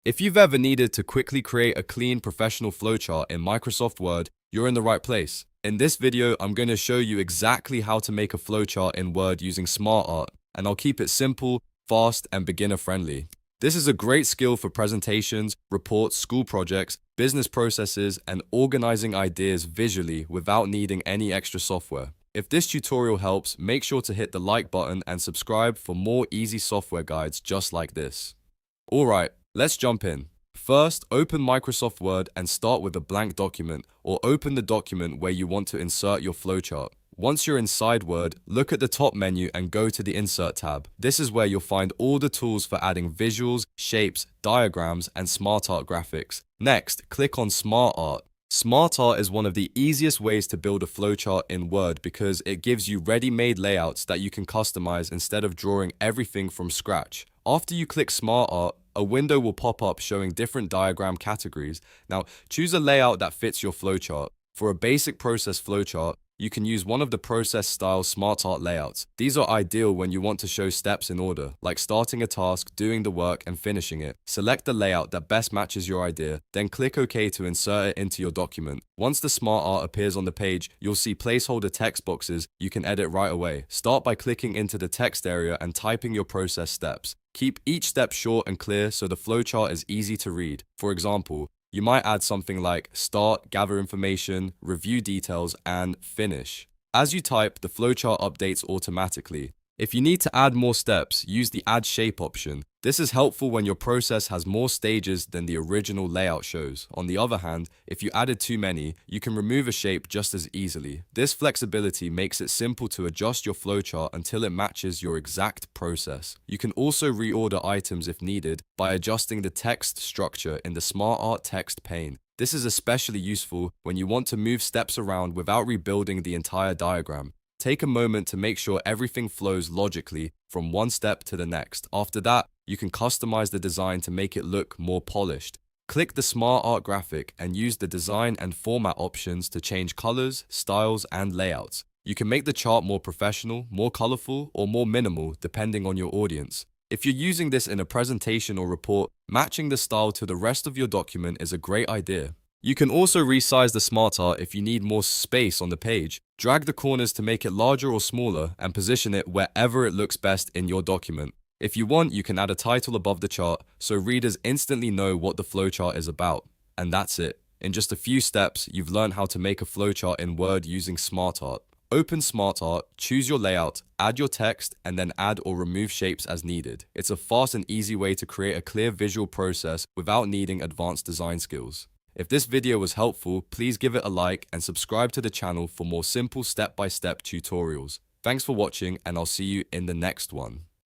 If you've ever needed to quickly create a clean professional flowchart in Microsoft Word, you're in the right place. In this video, I'm going to show you exactly how to make a flowchart in Word using SmartArt, and I'll keep it simple, fast, and beginner-friendly. This is a great skill for presentations, reports, school projects, business processes, and organizing ideas visually without needing any extra software. If this tutorial helps, make sure to hit the like button and subscribe for more easy software guides just like this. Alright, let's jump in. First, open Microsoft Word and start with a blank document, or open the document where you want to insert your flowchart. Once you're inside Word, look at the top menu and go to the Insert tab. This is where you'll find all the tools for adding visuals, shapes, diagrams, and SmartArt graphics. Next, click on SmartArt. SmartArt is one of the easiest ways to build a flowchart in Word because it gives you ready-made layouts that you can customize instead of drawing everything from scratch. After you click SmartArt, a window will pop up showing different diagram categories. Now, choose a layout that fits your flowchart. For a basic process flowchart, you can use one of the process-style SmartArt layouts. These are ideal when you want to show steps in order, like starting a task, doing the work, and finishing it. Select the layout that best matches your idea, then click OK to insert it into your document. Once the SmartArt appears on the page, you'll see placeholder text boxes you can edit right away. Start by clicking into the text area and typing your process steps. Keep each step short and clear so the flowchart is easy to read. For example, you might add something like start, gather information, review details, and finish. As you type, the flowchart updates automatically. If you need to add more steps, use the Add Shape option. This is helpful when your process has more stages than the original layout shows. On the other hand, if you added too many, you can remove a shape just as easily. This flexibility makes it simple to adjust your flowchart until it matches your exact process. You can also reorder items if needed by adjusting the text structure in the SmartArt text pane. This is especially useful when you want to move steps around without rebuilding the entire diagram. Take a moment to make sure everything flows logically from one step to the next. After that, you can customize the design to make it look more polished. Click the SmartArt graphic and use the design and format options to change colors, styles, and layouts. You can make the chart more professional, more colorful, or more minimal depending on your audience. If you're using this in a presentation or report, matching the style to the rest of your document is a great idea. You can also resize the SmartArt if you need more space on the page. Drag the corners to make it larger or smaller and position it wherever it looks best in your document. If you want, you can add a title above the chart so readers instantly know what the flowchart is about. And that's it. In just a few steps, you've learned how to make a flowchart in Word using SmartArt. Open SmartArt, choose your layout, add your text, and then add or remove shapes as needed. It's a fast and easy way to create a clear visual process without needing advanced design skills. If this video was helpful, please give it a like and subscribe to the channel for more simple step-by-step tutorials. Thanks for watching, and I'll see you in the next one.